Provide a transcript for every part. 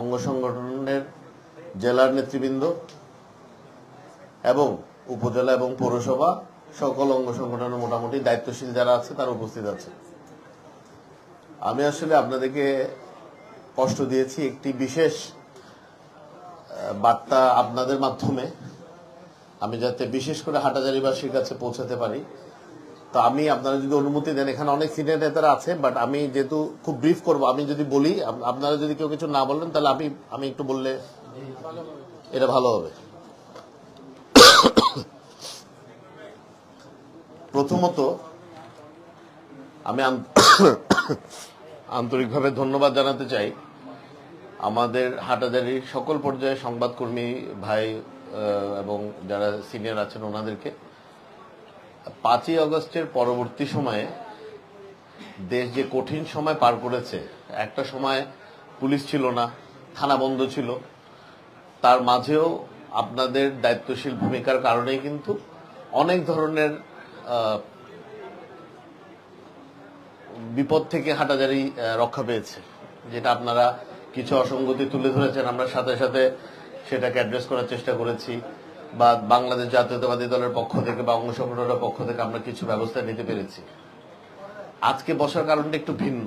অঙ্গ সংগঠনের জেলার নেতৃবৃন্দ এবং উপজেলা এবং পৌরসভা সকল অঙ্গ সংগঠনের মোটামুটি দায়িত্বশীল যারা আছে তারা উপস্থিত আছে। আমি আসলে আপনাদেরকে কষ্ট দিয়েছি একটি বিশেষ বার্তা আপনাদের মাধ্যমে আমি যাতে বিশেষ করে হাটাজারিবাসীর কাছে পৌঁছাতে পারি। তো আমি আপনারা যদি অনুমতি দেন, এখানে অনেক সিনিয়র নেতারা আছে, বাট আমি যেহেতু খুব ব্রিফ করব, আমি যদি বলি আপনারা যদি কেউ কিছু না বলেন তাহলে আমি একটু বললে এটা ভালো হবে। প্রথমত আমি আন্তরিকভাবে ধন্যবাদ জানাতে চাই আমাদের হাটাজারির সকল পর্যায়ে সংবাদকর্মী ভাই এবং যারা সিনিয়র আছেন ওনাদেরকে। 5ই আগস্টের পরবর্তী সময়ে দেশ যে কঠিন সময় পার করেছে, একটা সময় পুলিশ ছিল না, থানা বন্ধ ছিল, তার মাঝেও আপনাদের দায়িত্বশীল ভূমিকার কারণেই কিন্তু অনেক ধরনের বিপদ থেকে হাটাজারি রক্ষা পেয়েছে। যেটা আপনারা কিছু অসঙ্গতি তুলে ধরেছেন, আমরা সাথে সাথে সেটাকে অ্যাড্রেস করার চেষ্টা করেছি, বা বাংলাদেশ জাতীয়তাবাদী দলের পক্ষ থেকে বা অঙ্গ সংগঠনের পক্ষ থেকে আমরা কিছু ব্যবস্থা নিতে পেরেছি। আজকে বসার কারণটা একটু ভিন্ন।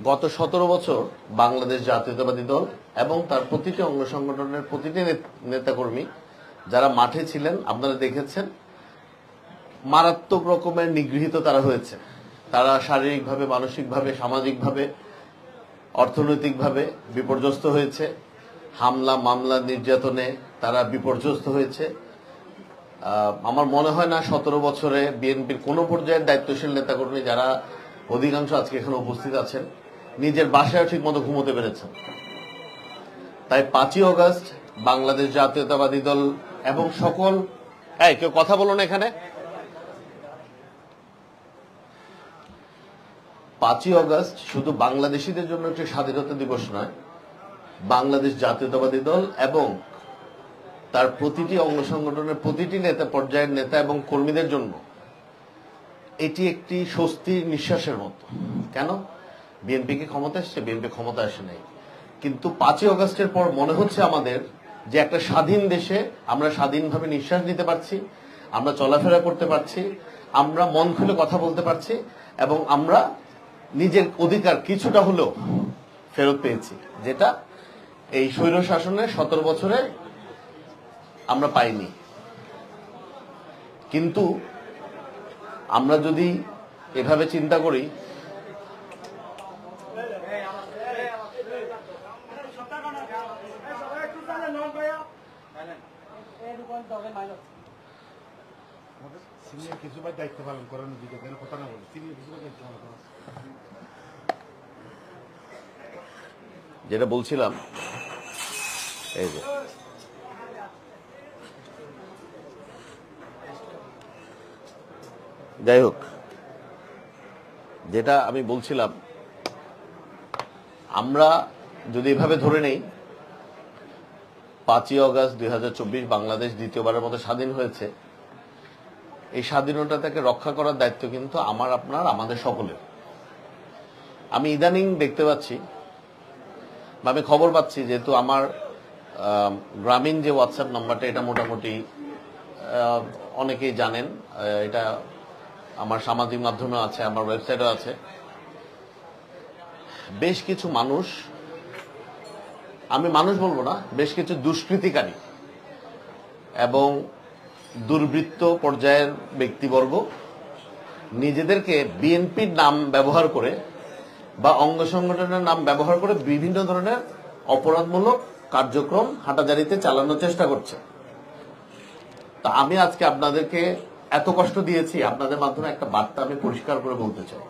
গত 17 বছর বাংলাদেশ জাতীয়তাবাদী দল এবং তার প্রতিটি অঙ্গ সংগঠনের প্রতিটি নেতাকর্মী যারা মাঠে ছিলেন, আপনারা দেখেছেন মারাত্মক রকমের নিগৃহীত তারা হয়েছে। তারা শারীরিকভাবে, মানসিকভাবে, সামাজিকভাবে, অর্থনৈতিকভাবে বিপর্যস্ত হয়েছে। হামলা, মামলা, নির্যাতনে তারা বিপর্যস্ত হয়েছে। আমার মনে হয় না 17 বছরে বিএনপির কোন পর্যায়ের দায়িত্বশীল নেতাকর্মী যারা অধিকাংশ আজকে এখানে উপস্থিত আছেন নিজের বাসায় ঠিক মতো ঘুমোতে পেরেছেন। তাই 5ই আগস্ট বাংলাদেশ জাতীয়তাবাদী দল এবং সকল কেউ কথা বলুন এখানে। 5ই আগস্ট শুধু বাংলাদেশিদের জন্য একটি স্বাধীনতা দিবস নয়, বাংলাদেশ জাতীয়তাবাদী দল এবং তার প্রতিটি অঙ্গ সংগঠনের প্রতিটি পর্যায়ের নেতা এবং কর্মীদের জন্য এটি একটি স্বস্তির নিঃশ্বাসের মতো। কেন? বিএনপি কি ক্ষমতা এসছে? বিএনপি ক্ষমতা আসে নাই, কিন্তু 5ই আগস্টের পর মনে হচ্ছে আমাদের যে একটা স্বাধীন দেশে আমরা স্বাধীনভাবে নিঃশ্বাস নিতে পারছি, আমরা চলাফেরা করতে পারছি, আমরা মন খুলে কথা বলতে পারছি এবং আমরা নিজের অধিকার কিছুটা হলেও ফেরত পেয়েছি, যেটা এই স্বৈর শাসনে 17 বছরে আমরা পাইনি। কিন্তু আমরা যদি এভাবে চিন্তা করি, যেটা বলছিলাম, এই যে যাই হোক, যেটা আমি বলছিলাম, আমরা যদি এভাবে ধরে নেই 5ই আগস্ট 2024 বাংলাদেশ দ্বিতীয়বারের মতো স্বাধীন হয়েছে, এই স্বাধীনতাটাকে রক্ষা করার দায়িত্ব কিন্তু আমার, আপনার, আমাদের সকলের। আমি ইদানিং দেখতে পাচ্ছি বা আমি খবর পাচ্ছি, যেহেতু আমার গ্রামীণ যে হোয়াটসঅ্যাপ নাম্বারটা, এটা মোটামুটি অনেকেই জানেন, এটা আমার সামাজিক মাধ্যমে আছে, আমার ওয়েবসাইটও আছে। বেশ কিছু মানুষ, আমি মানুষ বলবো না, বেশ কিছু দুষ্কৃতিকারী এবং দুর্বৃত্ত পর্যায়ের ব্যক্তিবর্গ নিজেদেরকে বিএনপির নাম ব্যবহার করে বা অঙ্গ সংগঠনের নাম ব্যবহার করে বিভিন্ন ধরনের অপরাধমূলক কার্যক্রম হাটাজারিতে চালানোর চেষ্টা করছে। তা আমি আজকে আপনাদেরকে এত কষ্ট দিয়েছি, আপনাদের মাধ্যমে একটা বার্তা আমি পরিষ্কার করে বলতে চাই।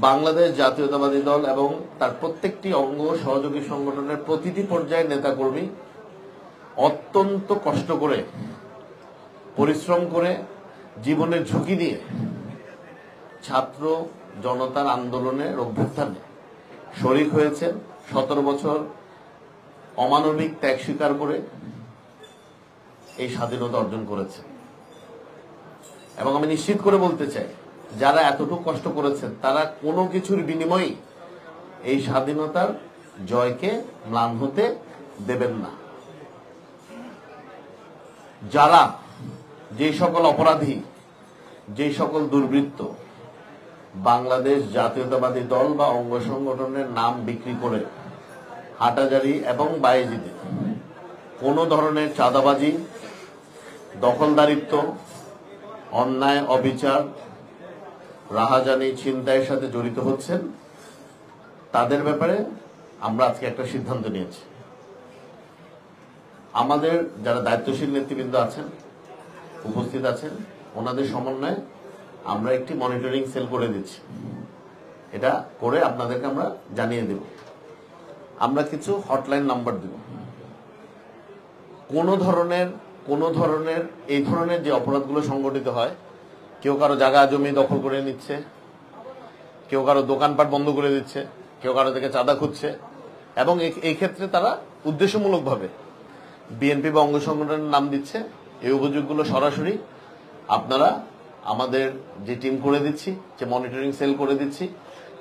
বাংলাদেশ জাতীয়তাবাদী দল এবং তার প্রত্যেকটি অঙ্গ সহযোগী সংগঠনের প্রতিটি পর্যায়ের নেতাকর্মী অত্যন্ত কষ্ট করে, পরিশ্রম করে, জীবনের ঝুঁকি নিয়ে ছাত্র জনতার আন্দোলনের অভ্যুত্থানে শরিক হয়েছেন। 17 বছর অমানবিক ত্যাগ স্বীকার করে এই স্বাধীনতা অর্জন করেছে। এবং আমি নিশ্চিত করে বলতে চাই, যারা এতটুকু কষ্ট করেছেন তারা কোনো কিছুর বিনিময়ে এই স্বাধীনতার জয়কে ম্লান হতে দেবেন না। যারা যে সকল অপরাধী, যে সকল দুর্বৃত্ত বাংলাদেশ জাতীয়তাবাদী দল বা অঙ্গ সংগঠনের নাম বিক্রি করে হাটাজারি এবং বায়েজিদে কোনো ধরনের চাঁদাবাজি, দখলদারিত্ব, অন্যায়, অবিচার, রাহাজানি, ছিনতাইয়ের সাথে জড়িত হচ্ছেন, তাদের ব্যাপারে আমরা আজকে একটা সিদ্ধান্ত নিয়েছি। আমাদের যারা দায়িত্বশীল নেতৃবৃন্দ আছেন, উপস্থিত আছেন, ওনাদের সমন্বয়ে আমরা একটি মনিটরিং সেল করে দিচ্ছি। এটা করে আপনাদেরকে আমরা জানিয়ে দেব। আমরা কিছু হটলাইন নাম্বার দেব। কোনো ধরনের এই ধরনের যে অপরাধগুলো সংগঠিত হয়, কেউ কারো জায়গা জমি দখল করে নিচ্ছে, কেউ কারো দোকানপাট বন্ধ করে দিচ্ছে, কেউ কারো থেকে চাঁদা খুঁজছে, এবং এই ক্ষেত্রে তারা উদ্দেশ্যমূলকভাবে বিএনপি বা অঙ্গ সংগঠনের নাম দিচ্ছে, এই অভিযোগগুলো সরাসরি আপনারা আমাদের যে টিম করে দিচ্ছি, যে মনিটরিং সেল করে দিচ্ছি,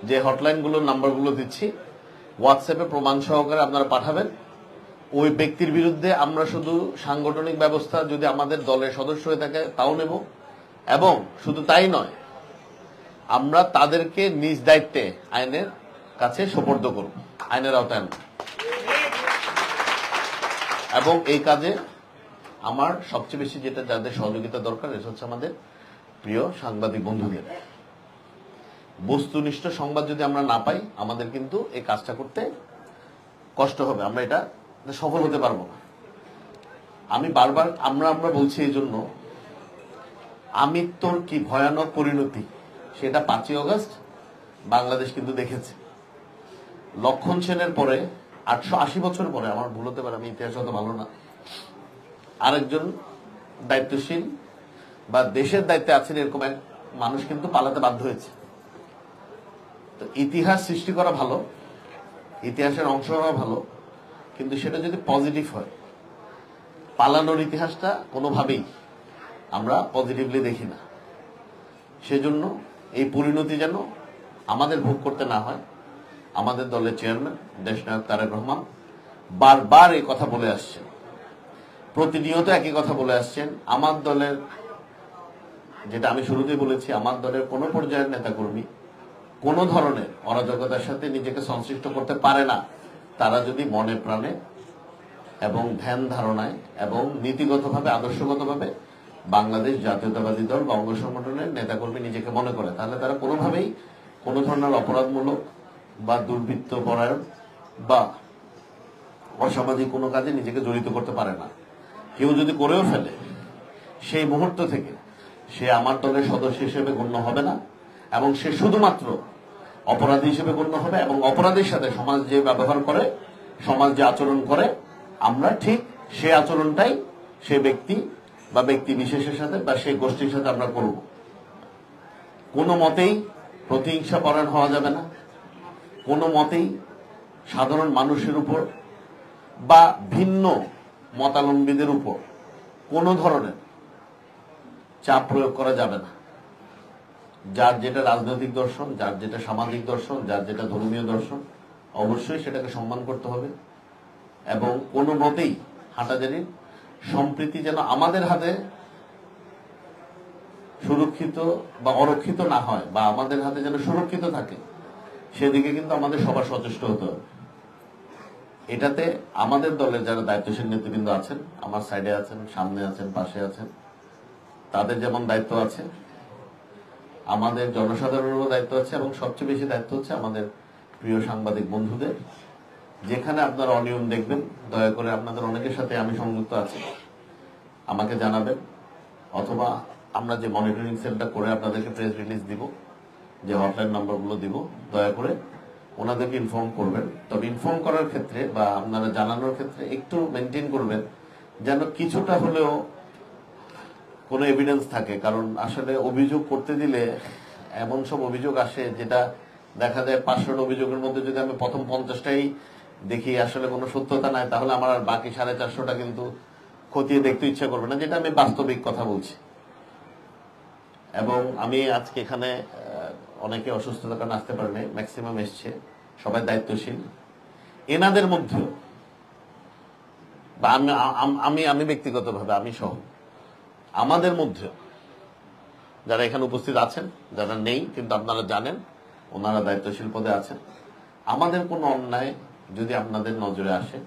যে হটলাইনগুলোর নাম্বারগুলো দিচ্ছি, হোয়াটসঅ্যাপে প্রমাণ সহকারে আপনারা পাঠাবেন। ওই ব্যক্তির বিরুদ্ধে আমরা শুধু সাংগঠনিক ব্যবস্থা যদি আমাদের দলের সদস্য হয়ে থাকে তাও নেব, এবং শুধু তাই নয়, আমরা তাদেরকে নিজ দায়িত্বে আইনের কাছে সোপর্দ করব, আইনের আওতায় আনব। এবং এই কাজে আমার সবচেয়ে বেশি যেটা যাদের সহযোগিতা দরকার, এটা হচ্ছে আমাদের প্রিয় সাংবাদিক বন্ধুদের। বস্তুনিষ্ঠ সংবাদ যদি আমরা না পাই, আমাদের কিন্তু এই কাজটা করতে কষ্ট হবে, আমরা এটা সফল হতে পারবো না। আমি বারবার আমরা বলছি এই জন্য, আমৃত্যুর কি ভয়ানক পরিণতি সেটা 5ই আগস্ট বাংলাদেশ কিন্তু দেখেছে। লক্ষণ সেনের পরে 880 বছর পরে, আমার ভুল হতে পারে, আমি ইতিহাস অত ভালো না, আরেকজন দায়িত্বশীল বা দেশের দায়িত্বে আছেন এরকম এক মানুষ কিন্তু পালাতে বাধ্য হয়েছে। তো ইতিহাস সৃষ্টি করা ভালো, ইতিহাসের অংশ হওয়া ভালো, কিন্তু সেটা যদি পজিটিভ হয়, পালানোর ইতিহাসটা কোনোভাবেই আমরা পজিটিভলি দেখি না। সেজন্য এই পরিণতি যেন আমাদের ভোগ করতে না হয়। আমাদের দলের চেয়ারম্যান দেশনায়ক তারেক রহমান বারবার এই কথা বলে আসছেন, প্রতিনিয়ত একই কথা বলে আসছেন। আমার দলের, যেটা আমি শুরুতেই বলেছি, আমার দলের কোনো পর্যায়ের নেতাকর্মী কোনো ধরনের অরাজকতার সাথে নিজেকে সংশ্লিষ্ট করতে পারে না, তারা যদি মনে প্রাণে এবং ধ্যান ধারণায় এবং নীতিগতভাবে, আদর্শগতভাবে বাংলাদেশ জাতীয়তাবাদী দল বা অঙ্গ সংগঠনের নেতাকর্মী নিজেকে মনে করে, তাহলে তারা কোনোভাবেই কোনো ধরনের অপরাধমূলক বা দুর্বৃত্ত পরায়ণ বা অসামাজিক কোনো কাজে নিজেকে জড়িত করতে পারে না। কেউ যদি করেও ফেলে, সেই মুহূর্ত থেকে সে আমার দলের সদস্য হিসেবে গণ্য হবে না, এবং সে শুধুমাত্র অপরাধী হিসেবে গণ্য হবে। এবং অপরাধীর সাথে সমাজ যে ব্যবহার করে, সমাজ যে আচরণ করে, আমরা ঠিক সে আচরণটাই সে ব্যক্তি বা ব্যক্তি বিশেষের সাথে বা সেই গোষ্ঠীর সাথে আমরা করব। কোনো মতেই প্রতিহিংসা পরায়ণ হওয়া যাবে না, কোনো মতেই সাধারণ মানুষের উপর বা ভিন্ন মতাবলম্বীদের উপর কোনো ধরনের চাপ প্রয়োগ করা যাবে না। যার যেটা রাজনৈতিক দর্শন, যার যেটা সামাজিক দর্শন, যার যেটা ধর্মীয় দর্শন, অবশ্যই সেটাকে সম্মান করতে হবে। এবং কোনো মতেই হাটাজারির সম্প্রীতি যেন আমাদের হাতে সুরক্ষিত বা অরক্ষিত না হয়, বা আমাদের হাতে যেন সুরক্ষিত থাকে, সেদিকে কিন্তু আমাদের সবার সচেষ্ট হতে হবে। এটাতে আমাদের দলের যারা দায়িত্বশীল নেতৃবৃন্দ আছেন, আমার সাইডে আছেন, সামনে আছেন, পাশে আছেন, তাদের যেমন দায়িত্ব আছে, আমাদের জনসাধারণেরও দায়িত্ব আছে, এবং সবচেয়ে বেশি দায়িত্ব হচ্ছে আমাদের প্রিয় সাংবাদিক বন্ধুদের। যেখানে আপনারা অনিয়ম দেখবেন, দয়া করে, আপনাদের অনেকের সাথে আমি সংযুক্ত আছি, আমাকে জানাবেন, অথবা আমরা যে মনিটরিং সেলটা করে আপনাদেরকে প্রেস রিলিজ দিব, যে হটলাইন নাম্বারগুলো দিব, দয়া করে ওনাদেরকে ইনফর্ম করবেন। তবে ইনফর্ম করার ক্ষেত্রে বা আপনারা জানানোর ক্ষেত্রে একটু মেনটেন করবেন যেন কিছুটা হলেও কোনো এভিডেন্স থাকে। কারণ আসলে অভিযোগ করতে দিলে এমন সব অভিযোগ আসে, যেটা দেখা যায় 500 অভিযোগের মধ্যে যদি আমি প্রথম 50টাই দেখি আসলে কোনো সত্যতা নাই, তাহলে আমার আর বাকি 450টা কিন্তু খতিয়ে দেখতে ইচ্ছা করবে না, যেটা আমি বাস্তবিক কথা বলছি। এবং আমি আজকে এখানে অনেকে অসুস্থতার কারণে আসতে পারেনি, ম্যাক্সিমাম এসছে, সবাই দায়িত্বশীল। এনাদের মধ্যেও বা আমি ব্যক্তিগতভাবে আমি সহ আমাদের মধ্যে যারা এখানে উপস্থিত আছেন, যারা নেই কিন্তু আপনারা জানেন ওনারা দায়িত্বশীল পদে আছেন, আমাদের কোনো অন্যায় যদি আপনাদের নজরে আসে,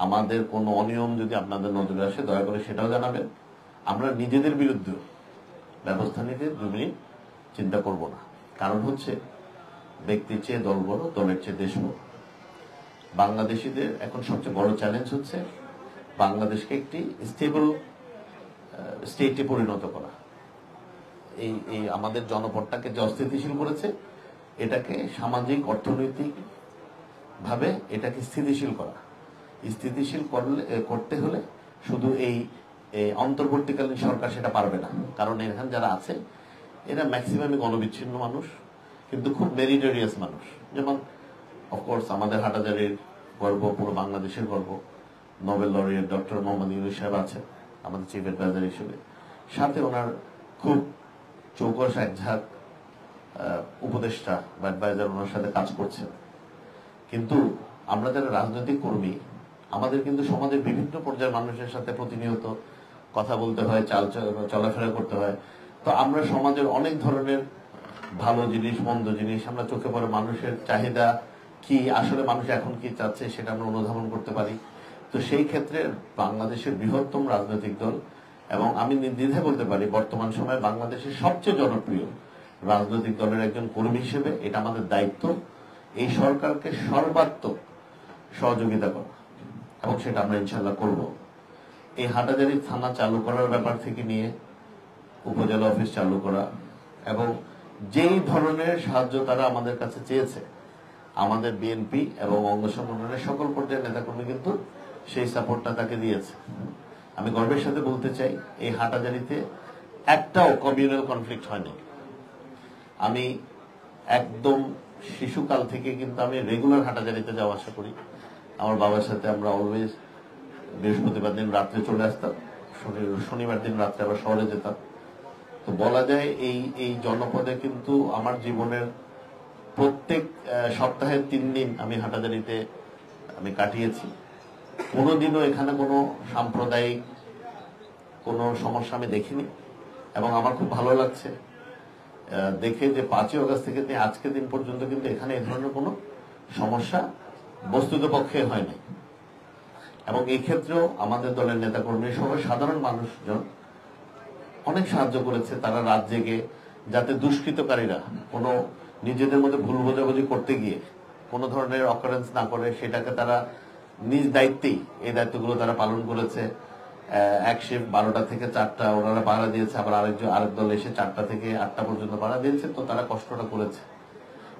আমাদের কোনো অনিয়ম যদি আপনাদের নজরে আসে, দয়া করে সেটাও জানাবেন। আমরা নিজেদের বিরুদ্ধে ব্যবস্থা নিতে 2 মিনিট চিন্তা করব না। কারণ হচ্ছে ব্যক্তির চেয়ে দল বড়, দলের চেয়ে দেশ বড়। বাংলাদেশিদের এখন সবচেয়ে বড় চ্যালেঞ্জ হচ্ছে বাংলাদেশকে একটি স্টেবল স্টেটে পরিণত করা। এই আমাদের জনপদটাকে যে অস্থিতিশীল করেছে, এটাকে সামাজিক অর্থনৈতিক ভাবে এটাকে স্থিতিশীল করা। স্থিতিশীল করতে হলে শুধু এই অন্তর্বর্তীকালীন সরকার সেটা পারবে না। কারণ এখানে যারা আছে এরা ম্যাক্সিমামই গণবিচ্ছিন্ন মানুষ, কিন্তু খুব মেরিটোরিয়াস মানুষ। যেমন অফকোর্স আমাদের হাটাজারির গর্ব, পুরো বাংলাদেশের গর্ব, Nobel laureate doctor Mohammad Yunus সাহেব আছে আমাদের চিফ অ্যাডভাইজার হিসেবে। সাথে ওনার খুব চৌকস একঝাঁক উপদেষ্টা বা অ্যাডভাইজার ওনার সাথে কাজ করছেন। কিন্তু আমরা যারা রাজনৈতিক কর্মী, আমাদের কিন্তু সমাজের বিভিন্ন পর্যায়ের মানুষের সাথে প্রতিনিয়ত কথা বলতে হয়, চলাফেরা করতে হয়। তো আমরা সমাজের অনেক ধরনের ভালো জিনিস, মন্দ জিনিস আমরা চোখে পড়ে মানুষের চাহিদা কি, আসলে মানুষ এখন কি চাচ্ছে সেটা আমরা অনুধাবন করতে পারি। তো সেই ক্ষেত্রে বাংলাদেশের বৃহত্তম রাজনৈতিক দল এবং আমি নির্দ্বিধায় বলতে পারি বর্তমান সময়ে বাংলাদেশের সবচেয়ে জনপ্রিয় রাজনৈতিক দলের একজন কর্মী হিসেবে এটা আমাদের দায়িত্ব এই সরকারকে সর্বাত্মক সহযোগিতা করা, এবং সেটা আমরা ইনশাল্লাহ করব। এই হাটাজারি থানা চালু করার ব্যাপার থেকে নিয়ে উপজেলা অফিস চালু করা এবং যেই ধরনের সাহায্য তারা আমাদের কাছে চেয়েছে, আমাদের বিএনপি এবং অঙ্গ সংগঠনের সকল পর্যায়ের নেতাকর্মী কিন্তু সেই সাপোর্টটা তাকে দিয়েছে। আমি গর্বের সাথে বলতে চাই এই হাটাজারিতে একটাও কমিউনাল কনফ্লিক্ট হয়নি। আমি একদম শিশুকাল থেকে কিন্তু আমি রেগুলার হাটাজারিতে যাওয়া আসা করি। আমার বাবার সাথে আমরা অলওয়েজ বৃহস্পতিবার দিন রাত্রে চলে আসতাম, শনিবার দিন রাত্রে আবার শহরে যেতাম। তো বলা যায় এই জনপদে কিন্তু আমার জীবনের প্রত্যেক সপ্তাহে 3 দিন আমি হাটাজারিতে আমি কাটিয়েছি। কোনোদিনও এখানে কোনো সাম্প্রদায়িক কোনো সমস্যা আমি দেখিনি, এবং আমার খুব ভালো লাগছে দেখে যে 5ই আগস্ট থেকে আজকের দিন পর্যন্ত কিন্তু এখানে এই ধরনের কোনো সমস্যা বস্তুত পক্ষে হয় নাই। এবং এই ক্ষেত্রেও আমাদের দলের নেতাকর্মী সহ সাধারণ মানুষজন অনেক সাহায্য করেছে। তারা রাত জেগে যাতে দুষ্কৃতকারীরা কোনো নিজেদের মধ্যে ভুল বোঝাবুঝি করতে গিয়ে কোনো ধরনের অকারেন্স না করে, সেটাকে তারা নিজ দায়িত্বেই এই দায়িত্বগুলো তারা পালন করেছে। এক শিফট 12টা থেকে 4টা ওনারা পাহারা দিয়েছে, আবার আরেক দল এসে 4টা থেকে 8টা পর্যন্ত পাহারা দিয়েছে। তো তারা কষ্টটা করেছে।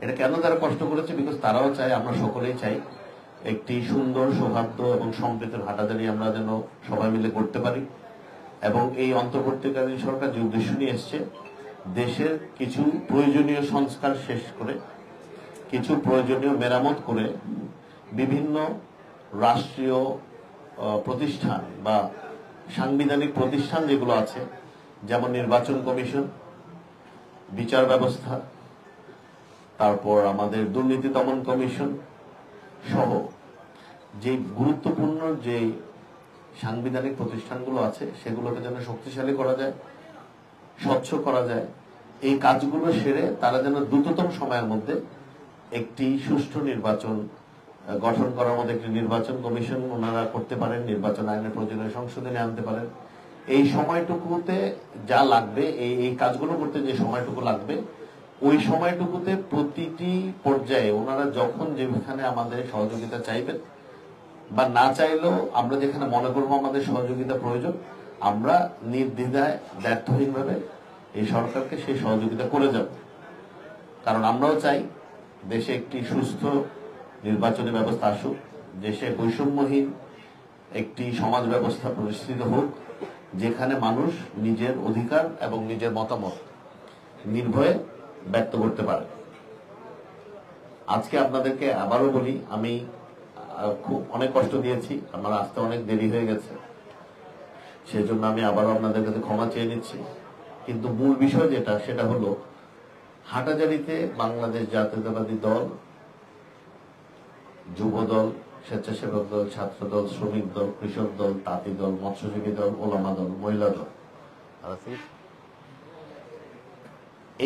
এটা কেন তারা কষ্ট করেছে? বিকজ তারাও চায়, আমরা সকলেই চাই একটি সুন্দর, সৌহার্দ্য এবং সম্প্রীতির হাটাজারি আমরা যেন সবাই মিলে করতে পারি। এবং এই অন্তর্বর্তীকালীন সরকার যে উদ্দেশ্য নিয়ে এসছে, দেশের কিছু প্রয়োজনীয় সংস্কার শেষ করে, কিছু প্রয়োজনীয় মেরামত করে বিভিন্ন রাষ্ট্রীয় প্রতিষ্ঠান বা সাংবিধানিক প্রতিষ্ঠান যেগুলো আছে, যেমন নির্বাচন কমিশন, বিচার ব্যবস্থা, তারপর আমাদের দুর্নীতি দমন কমিশন সহ যে গুরুত্বপূর্ণ যে সাংবিধানিক প্রতিষ্ঠানগুলো আছে সেগুলোকে যেন শক্তিশালী করা যায়, স্বচ্ছ করা যায়। এই কাজগুলো সেরে তারা যেন দ্রুততম সময়ের মধ্যে একটি সুষ্ঠু নির্বাচন গঠন করার মধ্যে একটি নির্বাচন কমিশন ওনারা করতে পারেন, নির্বাচন আইনের প্রয়োজনীয় সংশোধনী আনতে পারেন। এই সময়টুকুতে যা লাগবে, এই কাজগুলো করতে যে সময়টুকু লাগবে, ওই সময়টুকুতে প্রতিটি পর্যায়ে ওনারা যখন যেখানে আমাদের সহযোগিতা চাইবেন বা না চাইলেও আমরা যেখানে মনে করবো আমাদের সহযোগিতা প্রয়োজন, আমরা নির্দ্বিধায় ব্যর্থহীনভাবে এই সরকারকে সেই সহযোগিতা করে যাব। কারণ আমরাও চাই দেশে একটি সুস্থ নির্বাচনী ব্যবস্থা আসুক, দেশে বৈষম্যহীন একটি সমাজ ব্যবস্থা প্রতিষ্ঠিত হোক, যেখানে মানুষ নিজের অধিকার এবং নিজের মতামত নির্ভয়ে ব্যক্ত করতে পারে। আজকে আপনাদেরকে আবারও বলি, আমি খুব অনেক কষ্ট দিয়েছি, আমার আসতে অনেক দেরি হয়ে গেছে, সেজন্য আমি আবারও আপনাদের কাছে ক্ষমা চেয়ে নিচ্ছি। কিন্তু মূল বিষয় যেটা, সেটা হলো হাটাজারিতে বাংলাদেশ জাতীয়তাবাদী দল যুবদল, স্বেচ্ছাসেবক দল, ছাত্র দল, শ্রমিক দল, কৃষক দল, তাঁতি দল, মৎস্যজীবী দল, ওলামা দল, মহিলা দল,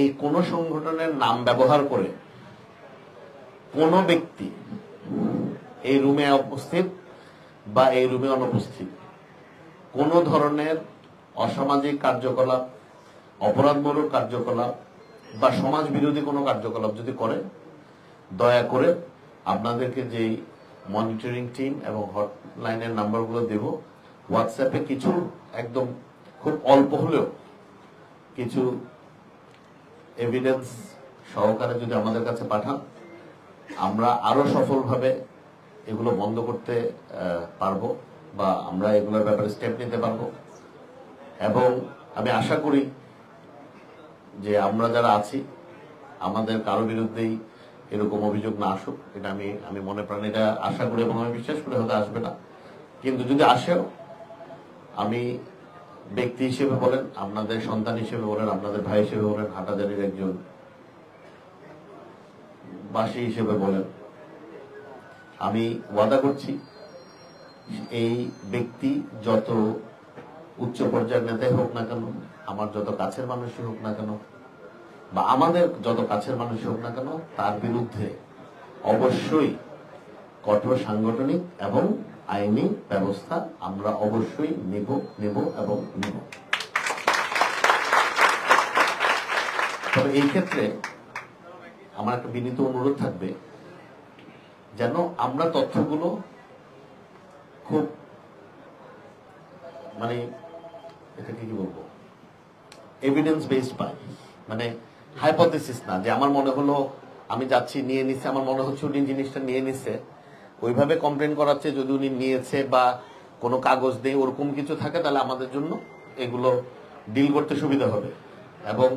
এই কোন সংগঠনের নাম ব্যবহার করে কোন ব্যক্তি এই রুমে উপস্থিত বা এই রুমে অনুপস্থিত কোন ধরনের অসামাজিক কার্যকলাপ, অপরাধমূলক কার্যকলাপ বা সমাজ বিরোধী কোনো কার্যকলাপ যদি করে, দয়া করে আপনাদেরকে যেই মনিটরিং টিম এবং হটলাইনের নাম্বারগুলো দেব, হোয়াটসঅ্যাপে কিছু একদম খুব অল্প হলেও কিছু এভিডেন্স সহকারে যদি আমাদের কাছে পাঠান, আমরা আরো সফলভাবে এগুলো বন্ধ করতে পারবো বা আমরা এগুলোর ব্যাপারে স্টেপ নিতে পারবো। এবং আমি আশা করি যে আমরা যারা আছি আমাদের কারো বিরুদ্ধেই এরকম অভিযোগ না আসুক, এটা আমি মনে প্রাণে এটা আশা করি এবং আমি বিশ্বাস করি হয়তো আসবে না। কিন্তু যদি আসেও, আমি ব্যক্তি হিসেবে বলেন, আপনাদের সন্তান হিসেবে বলেন, আপনাদের ভাই হিসেবে বলেন, হাটাজারির একজন বাসী হিসেবে বলেন, আমি ওয়াদা করছি এই ব্যক্তি যত উচ্চ পর্যায়ের নেতাই হোক না কেন, আমার যত কাছের মানুষই হোক না কেন বা আমাদের যত কাছের মানুষই হোক না কেন, তার বিরুদ্ধে অবশ্যই কঠোর সাংগঠনিক এবং আইনি ব্যবস্থা আমরা অবশ্যই নেব এবং নেব। তবে এই ক্ষেত্রে আমার একটা বিনীত অনুরোধ থাকবে, যেন আমরা তথ্যগুলো খুব মানে এটাকে কি বলবো, এভিডেন্স বেসড পাই, মানে হাইপোথেসিস না যে আমার মনে হলো আমি যাচ্ছি নিয়ে নিচ্ছে, আমার মনে হচ্ছে উনি জিনিসটা নিয়ে নিচ্ছে, ওইভাবে কমপ্লেন করাচ্ছে। যদি উনি নিয়েছে বা কোনো কাগজ নেই ওরকম কিছু থাকে, তাহলে আমাদের জন্য এগুলো ডিল করতে সুবিধা হবে এবং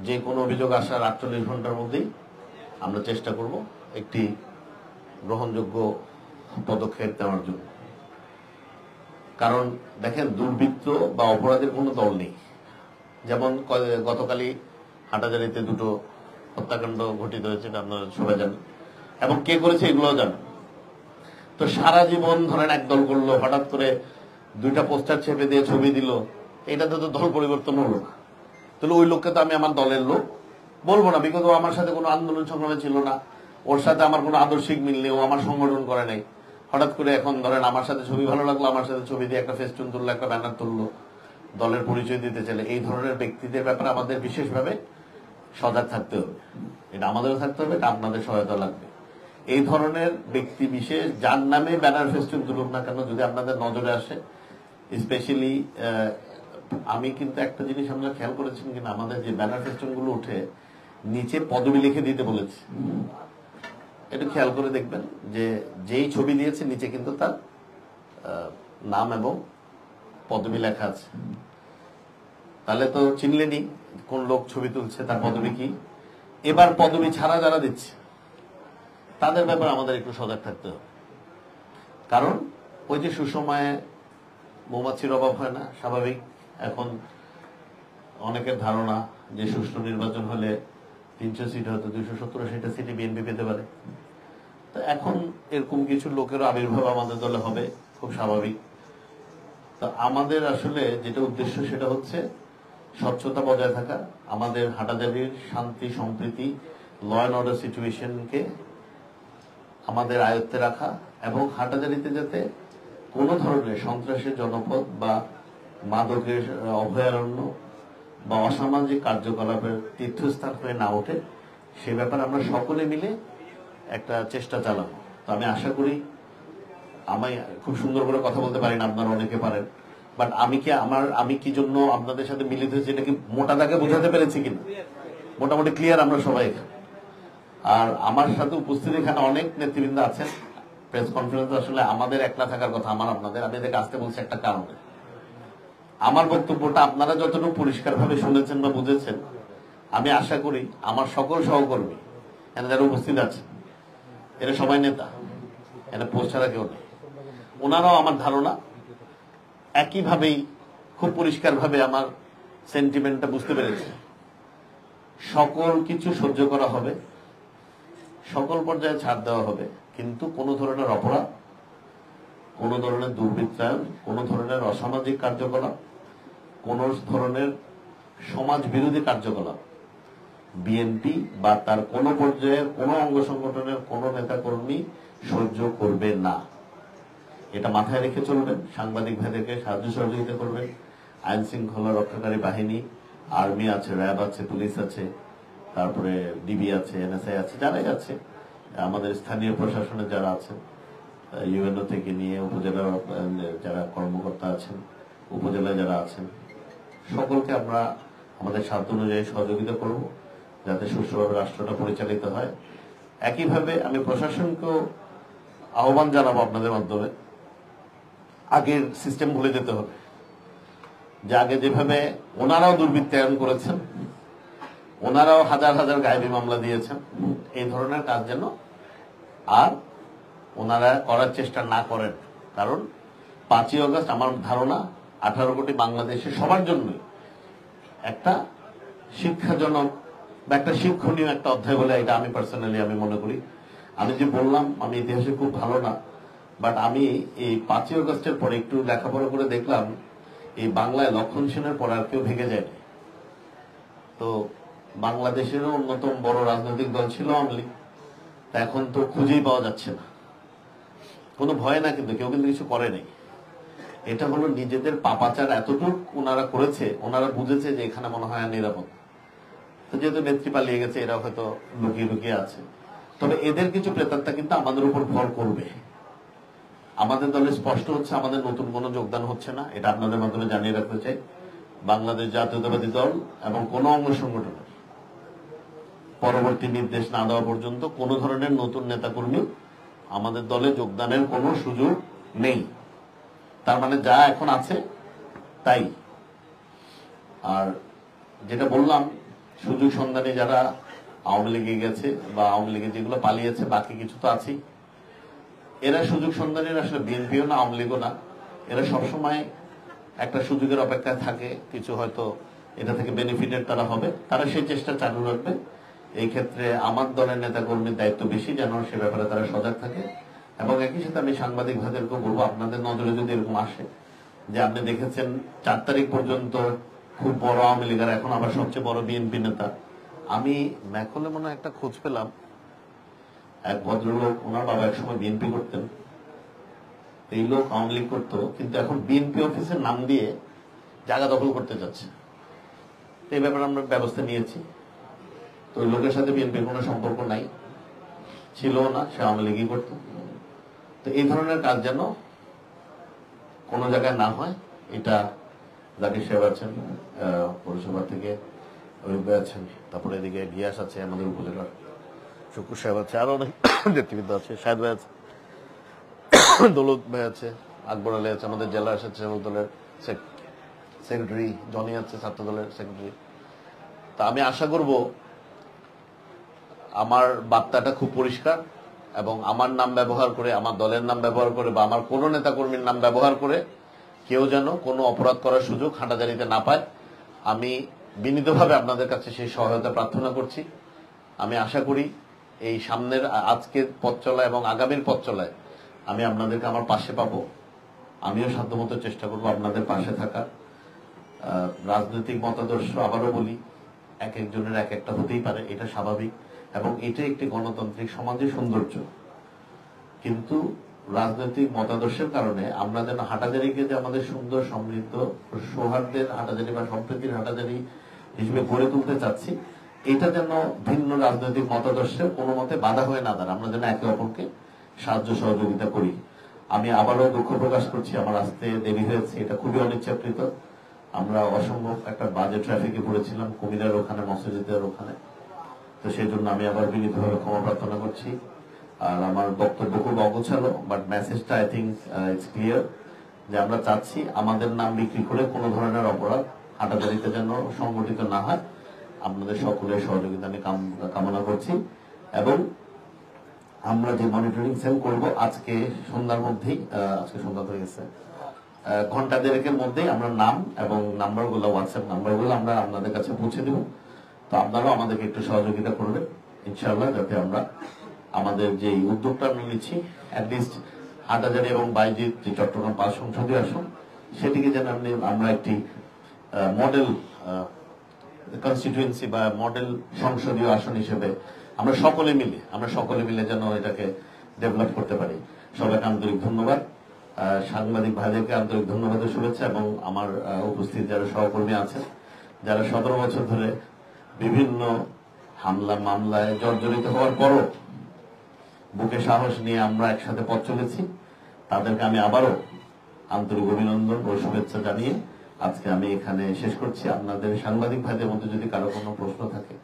যে কোনো অভিযোগ আসার 48 ঘন্টার মধ্যেই আমরা চেষ্টা করব একটি গ্রহণযোগ্য পদক্ষেপ নেওয়ার জন্য। কারণ দেখেন, দুর্বৃত্ত বা অপরাধের কোনো দল নেই। যেমন গতকালই হাটাজারিতে 2টো হত্যাকাণ্ড ঘটিত হয়েছে, আপনারা সবাই জানেন, এবং কে করেছে এগুলোও জানেন। তো সারা জীবন ধরেন একদল করলো, হঠাৎ করে 2টা পোস্টার ছেপে দিয়ে ছবি দিল, এটাতে তো দল পরিবর্তন হলো না। তাহলে ওই লোককে তো আমি আমার দলের লোক বলবো না, বিকজ ও আমার সাথে কোনো আন্দোলন সংগ্রামে ছিল না, ওর সাথে আমার কোনো আদর্শিক মিল নেই, ও আমার সংগঠন করে নাই। হঠাৎ করে এখন ধরেন আমার সাথে ছবি ভালো লাগলো, আমার সাথে ছবি দিয়ে একটা ফেস্টুন তুললো, একটা ব্যানার তুললো, দলের পরিচয় দিতে চাইলে, এই ধরনের ব্যক্তিদের ব্যাপারে আমাদের বিশেষভাবে সজাগ থাকতে হবে। এটা আমাদেরও থাকতে হবে, এটা আপনাদের সহায়তা লাগবে। এই ধরনের ব্যক্তি বিশেষ যার নামে ব্যানার ফেস্টুন তুলুক না কেন, যদি আপনাদের নজরে আসে, স্পেশালি আমি কিন্তু একটা জিনিস আমরা খেয়াল করেছেন কিনা, আমাদের যে ব্যানার ফেস্টুন গুলো উঠে নিচে পদবি লিখে দিতে বলেছে, একটু খেয়াল করে দেখবেন যে যেই ছবি দিয়েছে নিচে কিন্তু তার নাম এবং পদবি লেখা আছে। তাহলে তো চিনলেনি কোন লোক ছবি তুলছে, তার পদবি কি। এবার পদবি ছাড়া যারা দিচ্ছে তাদের ব্যাপারে আমাদের একটু সজাগ থাকতে হবে। কারণ ওই যে সুসময়ে মৌমাছির অভাব হয় না, স্বাভাবিক। এখন অনেকের ধারণা যে সুষ্ঠু নির্বাচন হলে 300 সিট হয়তো 270 সিটে বিএনপি পেতে পারে। তো এখন এরকম কিছু লোকেরও আবির্ভাব আমাদের দলে হবে, খুব স্বাভাবিক। তো আমাদের আসলে যেটা উদ্দেশ্য সেটা হচ্ছে স্বচ্ছতা বজায় থাকা, আমাদের হাটাজারির শান্তি সম্প্রীতি, ল অ্যান্ড অর্ডার সিচুয়েশনকে আমাদের আয়ত্তে রাখা এবং হাটাজারিতে যাতে কোনো ধরনের সন্ত্রাসের জনপদ বা মাদকের অভয়ারণ্য বা অসামাজিক কার্যকলাপের তীর্থস্থান হয়ে না ওঠে, সে ব্যাপারে আমরা সকলে মিলে একটা চেষ্টা চালাবো। তো আমি আশা করি, আমি খুব সুন্দর করে কথা বলতে পারি না, আপনারা অনেকে পারেন, বাট আমি কি জন্য আপনাদের সাথে মিলিত হয়েছি এটা কি মোটা দাগে বোঝাতে পেরেছি কিনা, মোটামুটি ক্লিয়ার আমরা সবাই এখানে। আর আমার সাথে উপস্থিত এখানে অনেক নেতৃবৃন্দ আছেন। প্রেস কনফারেন্স আসলে আমাদের একলা থাকার কথা, আমার আপনাদের, আমি এদেরকে আসতে বলছি একটা কারণে। আমার বক্তব্যটা আপনারা যতটুকু পরিষ্কারভাবে শুনেছেন বা বুঝেছেন, আমি আশা করি আমার সকল সহকর্মী এখানে যারা উপস্থিত আছে, এরা সবাই নেতা, এরা পোস্ট ছাড়া কেউ নেই, ওনারাও আমার ধারণা একইভাবেই খুব পরিষ্কারভাবে আমার সেন্টিমেন্টটা বুঝতে পেরেছে। সকল কিছু সহ্য করা হবে, সকল পর্যায়ে ছাড় দেওয়া হবে, কিন্তু কোনো ধরনের অপরাধ, কোনো ধরনের দুর্বৃত্তায়ন, কোনো ধরনের অসামাজিক কার্যকলাপ, কোনো ধরনের সমাজ বিরোধী কার্যকলাপ বিএনপি বা তার কোনো পর্যায়ের কোনো অঙ্গ সংগঠনের কোনো নেতাকর্মী সহ্য করবে না। এটা মাথায় রেখে চলবেন। সাংবাদিক ভাইদেরকে সাহায্য সহযোগিতা করবেন। আইন শৃঙ্খলা রক্ষাকারী বাহিনী, আর্মি আছে, র্যাব আছে, পুলিশ আছে, তারপরে ডিবি আছে, এনএসআই আছে, যারাই আছে, আমাদের স্থানীয় প্রশাসনের যারা আছেন, ইউএনও থেকে নিয়ে উপজেলা যারা কর্মকর্তা আছেন, উপজেলায় যারা আছেন, সকলকে আমরা আমাদের সাধ্য অনুযায়ী সহযোগিতা করব যাতে সুষ্ঠুভাবে রাষ্ট্রটা পরিচালিত হয়। একইভাবে আমি প্রশাসনকেও আহ্বান জানাবো আপনাদের মাধ্যমে, আগের সিস্টেম ভুলে যেতে হবে, যে আগে যেভাবে ওনারাও দুর্বৃত্তায়ন করেছেন, ওনারাও হাজার হাজার গায়েবী মামলা দিয়েছেন, এই ধরনের কাজ যেন আর ওনারা করার চেষ্টা না করেন। কারণ 5ই আগস্ট আমার ধারণা 18 কোটি বাংলাদেশের সবার জন্য একটা শিক্ষাজনক বা একটা শিক্ষণীয় একটা অধ্যায় বলে এটা আমি পার্সোনালি আমি মনে করি। আমি যে বললাম আমি ইতিহাসে খুব ভালো না, বাট আমি এই 5ই আগস্টের পরে একটু লেখাপড়া করে দেখলাম এই বাংলায় লক্ষণ সেনের পর আর কেউ ভেঙে যায়নি। তো বাংলাদেশেরও অন্যতম বড় রাজনৈতিক দল ছিল আওয়ামী লীগ, তা এখন তো খুঁজেই পাওয়া যাচ্ছে না। কোনো ভয় না, কিন্তু কেউ কিন্তু কিছু করে নাই। এটা হলো নিজেদের পাপাচার এতটুকু ওনারা করেছে, ওনারা বুঝেছে যে এখানে মনে হয় নিরাপদ। তো যেহেতু নেত্রী পালিয়ে গেছে, এরা হয়তো লুকিয়ে লুকিয়ে আছে। তবে এদের কিছু প্রেতাত্মা কিন্তু আমাদের উপর ভর করবে। আমাদের দলে স্পষ্ট হচ্ছে আমাদের নতুন কোনো যোগদান হচ্ছে না, এটা আপনাদের মাধ্যমে জানিয়ে রাখতে চাই। বাংলাদেশ জাতীয়তাবাদী দল এবং কোন অঙ্গ সংগঠনের পরবর্তী নির্দেশ না দেওয়া পর্যন্ত কোন ধরনের নতুন নেতাকর্মী আমাদের দলে যোগদানের কোনো সুযোগ নেই। তার মানে যা এখন আছে তাই। আর যেটা বললাম, সুযোগ সন্ধানী যারা আওয়ামী লীগে গেছে বা আওয়ামী লীগে যেগুলো পালিয়েছে, বাকি কিছু তো আছেই, এরা সুযোগ সন্ধানীরা আসলে বিএনপিও না, আওয়ামী লীগও না। এরা সবসময় একটা সুযোগের অপেক্ষায় থাকে, কিছু হয়তো এটা থেকে বেনিফিটেড তারা হবে, তারা সেই চেষ্টা চালু রাখবে। এই ক্ষেত্রে আমার দলের নেতাকর্মীর দায়িত্ব বেশি, যেন সে ব্যাপারে তারা সজাগ থাকে। এবং একই সাথে আমি সাংবাদিক ভাইদেরকেও বলবো, আপনাদের নজরে যদি এরকম আসে যে আপনি দেখেছেন 4 তারিখ পর্যন্ত খুব বড় আওয়ামী লীগের, এখন আবার সবচেয়ে বড় বিএনপি নেতা, আমি ম্যাকলে মনে একটা খোঁজ পেলাম, এক ভদ্রলোক, ওনার বাবা একসময় বিএনপি করতেন, এই লোক আওয়ামী লীগ করতো, কিন্তু এখন বিএনপি অফিসের নাম দিয়ে জায়গা দখল করতে যাচ্ছে। এই ব্যাপারে আমরা ব্যবস্থা নিয়েছি। তো ওই লোকের সাথে বিএনপির কোনো সম্পর্ক নাই, ছিল না, সে আওয়ামী লীগই করতো। তো এই ধরনের কাজ যেন কোন জায়গায় না হয়, এটা জাকির সাহেব আছেন পৌরসভা থেকে, আছেন, তারপরে এদিকে গিয়াস আছে আমাদের উপজেলার, শুকুর সাহেব আছে, আরো অনেক নেতৃবৃন্দ আছে, শাহেদ ভাই আছে, দৌলত ভাই আছে, আকবর আলী আছে, আমাদের জেলা এসেছে দলের সেক্রেটারি জনি আছে, ছাত্র দলের সেক্রেটারি। তা আমি আশা করব আমার বার্তাটা খুব পরিষ্কার, এবং আমার নাম ব্যবহার করে, আমার দলের নাম ব্যবহার করে বা আমার কোন নেতাকর্মীর নাম ব্যবহার করে কেউ যেন কোনো অপরাধ করার সুযোগ হাঁটাজারিতে না পায়। আমি বিনীতভাবে আপনাদের কাছে সেই সহায়তা প্রার্থনা করছি। আমি আশা করি এই সামনের আজকের পথ চলা এবং আগামীর পথ চলায় আমি আপনাদেরকে আমার পাশে পাবো। আমিও সাধ্যমতো চেষ্টা করব আপনাদের পাশে থাকার। রাজনৈতিক মতাদর্শ, আবারও বলি, এক একজনের এক একটা হতেই পারে, এটা স্বাভাবিক, এবং এটা একটি গণতান্ত্রিক সমাজের সৌন্দর্য। কিন্তু রাজনৈতিক মতাদর্শের কারণে আমরা যেন হাঁটাজারিকে যে আমাদের সুন্দর, সমৃদ্ধ, সৌহার্দ্যের হাঁটাজারি বা সম্প্রীতির হাঁটাজারি হিসেবে গড়ে তুলতে চাচ্ছি, এটা যেন ভিন্ন রাজনৈতিক মতাদর্শের কোনো মতে বাধা হয়ে না দাঁড়ায়। আমরা যেন একে অপরকে সাহায্য সহযোগিতা করি। আমি আবারও দুঃখ প্রকাশ করছি, আমার আসতে দেরি হয়েছে, এটা খুবই অনিচ্ছাকৃত। আমরা অসম্ভব একটা বাজে ট্রাফিকে পড়েছিলাম কুমিল্লার ওখানে, মসজিদের ওখানে। তো সেই জন্য আমি আবার বিনীতভাবে ক্ষমা প্রার্থনা করছি। আর আমার বক্তব্য খুব অগোছালো, বাট মেসেজটা আই থিঙ্ক ইটস ক্লিয়ার, যে আমরা চাচ্ছি আমাদের নাম বিক্রি করে কোনো ধরনের অপরাধ হাঁটাজারিতে যেন সংগঠিত না হয়। আপনাদের সকলের সহযোগিতা আমি কামনা করছি। এবং আমরা যে মনিটরিং সেল করব আজকে সন্ধ্যার মধ্যেই, আজকে সন্ধ্যা হয়ে গেছে, ঘন্টা দেড়েকের মধ্যেই আমরা নাম এবং নাম্বারগুলো, হোয়াটসঅ্যাপ নাম্বারগুলো আমরা আপনাদের কাছে পৌঁছে দেব। তো আপনারাও আমাদেরকে একটু সহযোগিতা করবেন ইনশাআল্লাহ, যাতে আমরা আমাদের যে উদ্যোগটা আমরা নিচ্ছি অ্যাটলিস্ট হাটহাজারী এবং বাইজিৎ যে চট্টগ্রাম 5 সংসদীয় আসন সেটিকে যেন আমরা একটি মডেল কনস্টিটিউয়েন্সি বা মডেল সংসদীয় আসন হিসেবে আমরা সকলে মিলে যেন এটাকে ডেভেলপ করতে পারি। সবাইকে আন্তরিক ধন্যবাদ, সাংবাদিক ভাইদেরকে আন্তরিক ধন্যবাদ ও শুভেচ্ছা, এবং আমার উপস্থিত যারা সহকর্মী আছেন যারা 17 বছর ধরে বিভিন্ন হামলা মামলায় জর্জরিত হওয়ার পরও বুকে সাহস নিয়ে আমরা একসাথে পথ চলেছি, তাদেরকে আমি আবারও আন্তরিক অভিনন্দন ও শুভেচ্ছা জানিয়ে আজকে আমি এখানে শেষ করছি। আপনাদের সাংবাদিক ভাইদের মধ্যে যদি কারো কোনো প্রশ্ন থাকে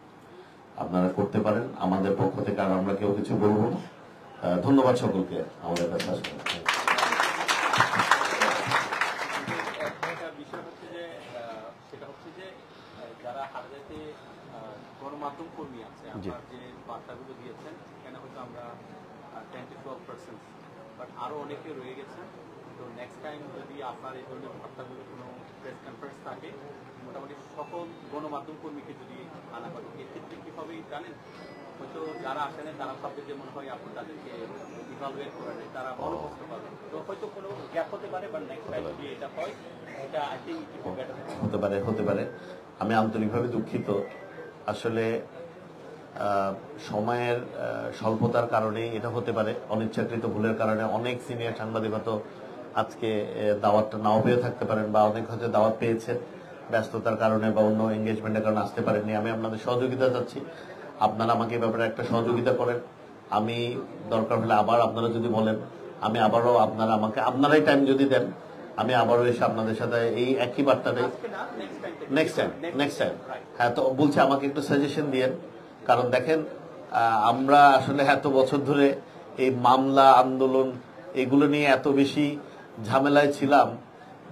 আপনারা করতে পারেন, আমাদের পক্ষ থেকে আর আমরা কেউ কিছু বলবো না। ধন্যবাদ সকলকে আমাদের কাছে আসবেন। যারা হাটহাজারীতে গণমাধ্যম কর্মী আছে, আপনার যে বার্তাগুলো দিয়েছেন এখানে হয়তো আমরা 10 to 12%, বাট আরো অনেকে রয়ে গেছেন। তো নেক্সট টাইম যদি আপনার এই ধরনের বার্তাগুলো কোনো প্রেস কনফারেন্স থাকে, মোটামুটি সকল গণমাধ্যম কর্মীকে যদি আনা হয়, এক্ষেত্রে কি হবে জানেন? হয়তো যারা আসেন তারা ভাববে যে মনে হয় আপনি তাদেরকে ইভালুয়েট করেন, তারা ভালো বুঝতে পারবে। তো হয়তো কোনো গ্যাপ হতে পারে, বাট নেক্সট টাইম যদি এটা হয়, এটা আই থিঙ্ক ইট বেটার হতে পারে। আমি আন্তরিকভাবে দুঃখিত, আসলে সময়ের স্বল্পতার কারণে এটা হতে পারে, অনিচ্ছাকৃত ভুলের কারণে অনেক সিনিয়র সাংবাদিক হয়তো আজকে দাওয়াতটা নাও পেয়ে থাকতে পারেন, বা অনেক হয়তো দাওয়াত পেয়েছেন ব্যস্ততার কারণে বা অন্য এঙ্গেজমেন্টের কারণে আসতে পারেননি। আমি আপনাদের সহযোগিতা চাচ্ছি, আপনারা আমাকে এই ব্যাপারে একটা সহযোগিতা করেন। আমি দরকার হলে আবার আপনারা যদি বলেন, আমি আবারও আপনারাই টাইম যদি দেন, আমি আবারও এসে আপনাদের সাথে এই একই বার্তাটাই নেক্সট টাইম হ্যাঁ, তো বলছি আমাকে একটু সাজেশন দিয়েন। কারণ দেখেন, আমরা আসলে এত বছর ধরে এই মামলা আন্দোলন এগুলো নিয়ে এত বেশি ঝামেলায় ছিলাম,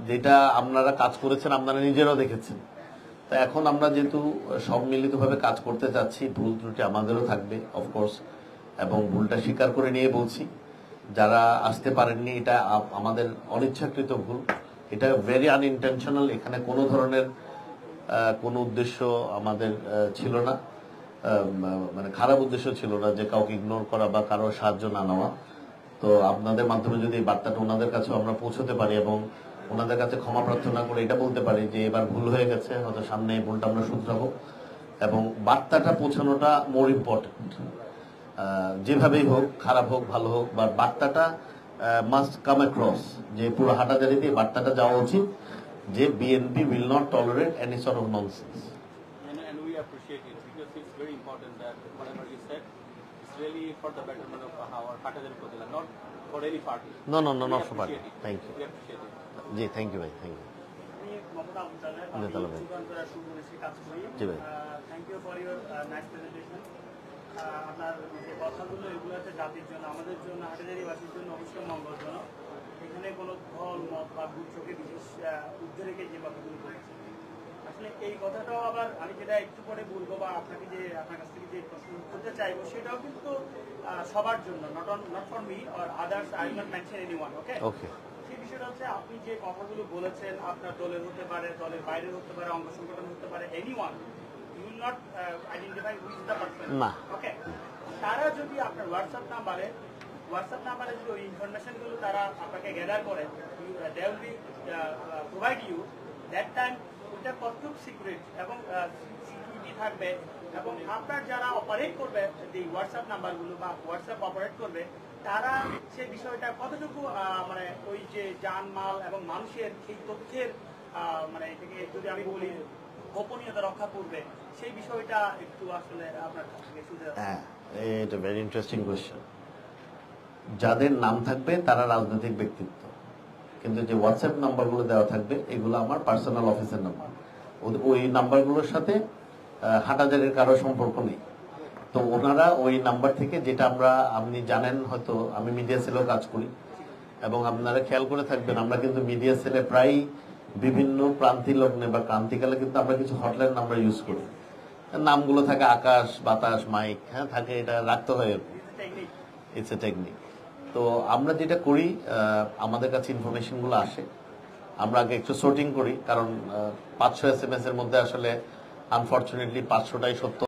যেটা আপনারা কাজ করেছেন আপনারা নিজেরাও দেখেছেন। তো এখন আমরা যেহেতু সম্মিলিতভাবে কাজ করতে চাচ্ছি, ভুল ত্রুটি আমাদেরও থাকবে অফকোর্স, এবং ভুলটা স্বীকার করে নিয়ে বলছি যারা আসতে পারেননি এটা আমাদের অনিচ্ছাকৃত ভুল, এটা ভেরি আনইনটেনশনাল। এখানে কোনো ধরনের কোনো উদ্দেশ্য আমাদের ছিল না, মানে খারাপ উদ্দেশ্য ছিল না যে কাউকে ইগনোর করা বা কারো সাহায্য না নেওয়া। তো আপনাদের মাধ্যমে যদি এই বার্তাটা ওনাদের কাছেও আমরা পৌঁছতে পারি এবং ওনাদের কাছে ক্ষমা প্রার্থনা করে এটা বলতে পারি যে এবার ভুল হয়ে গেছে, হয়তো সামনে এই ভুলটা আমরা শুধরাবো, এবং বার্তাটা পৌঁছানোটা মোর ইম্পর্টেন্ট। যেভাবেই হোক, খারাপ হোক ভালো হোক, বা বার্তাটা মাস্ট কাম অ্যাক্রস, যে পুরো হাটহাজারীতে বার্তাটা যাওয়া উচিত যে BNP will not tolerate any sort of nonsense. And we appreciate it because it's very important that whatever you said is really for the betterment of our Hattazari Upazila, not for any party. No, not for party. Thank you. We appreciate it. জি, thank you ভাই, thank you. জি ভাই, thank you for your nice presentation. আপনার যে কথাগুলো এগুলো হচ্ছে জাতির জন্য, আমাদের জন্য, হাটহাজারীবাসীর জন্য অবশ্যই মঙ্গলজনক। এখানে কোনো দল মত বা গুচ্ছকে বিশেষ ঊর্ধ্বে রেখে যে কথাগুলো বলেছে, আসলে এই কথাটাও আবার আমি যেটা একটু পরে বলবো বা আপনাকে যে আপনার কাছ থেকে যে প্রশ্ন করতে চাইবো সেটাও কিন্তু সবার জন্য, not for me or others, I will not mention anyone. Okay, সেই বিষয়টা হচ্ছে আপনি যে কথাগুলো বলেছেন আপনার দলের হতে পারে, দলের বাইরের হতে পারে, অঙ্গ সংগঠন হতে পারে, anyone, you will not identify which is the person. Okay, তারা যদি আপনার হোয়াটসঅ্যাপ নাম্বারে যদি ওই ইনফরমেশনগুলো তারা আপনাকে গ্যাদার করে, they will be provide you that time ওইটা কতটুকু সিক্রেট এবং সিকিউরিটি থাকবে, এবং আপনার যারা অপারেট করবে এই হোয়াটসঅ্যাপ নাম্বারগুলো বা হোয়াটসঅ্যাপ অপারেট করবে তারা সেই বিষয়টা কতটুকু মানে ওই যে জানমাল এবং মানুষের সেই তথ্যের মানে এটাকে যদি আমি বলি গোপনীয়তা রক্ষা করবে, সেই বিষয়টা একটু আসলে আপনার থেকে শুনতে চাচ্ছি। হ্যাঁ, এটা ভেরি ইন্টারেস্টিং কোয়েশ্চেন। যাদের নাম থাকবে তারা রাজনৈতিক ব্যক্তিত্ব, কিন্তু যে হোয়াটসঅ্যাপ নাম্বারগুলো দেওয়া থাকবে এগুলো আমার পার্সোনাল অফিসের নাম্বার, ওই নাম্বারগুলোর সাথে হাটহাজারীর কারো সম্পর্ক নেই। তো ওনারা ওই নাম্বার থেকে, যেটা আপনি জানেন হয়তো আমি মিডিয়া সেলেও কাজ করি, এবং আপনারা খেয়াল করে থাকবেন আমরা কিন্তু মিডিয়া সেলে প্রায় বিভিন্ন প্রান্তিক লগ্নে বা ক্রান্তিকালে কিন্তু আমরা কিছু হটলাইন নাম্বার ইউজ করি, নামগুলো থাকে আকাশ, বাতাস, মাইক, হ্যাঁ থাকে, এটা রাখতে হয়, ইটস এ টেকনিক। তো আমরা যেটা করি, আমাদের কাছে ইনফরমেশনগুলো আসে, আমরা আগে একটু সোর্টিং করি, কারণ 500 SMS এর মধ্যে আসলে আনফর্চুনেটলি 500টাই সত্য।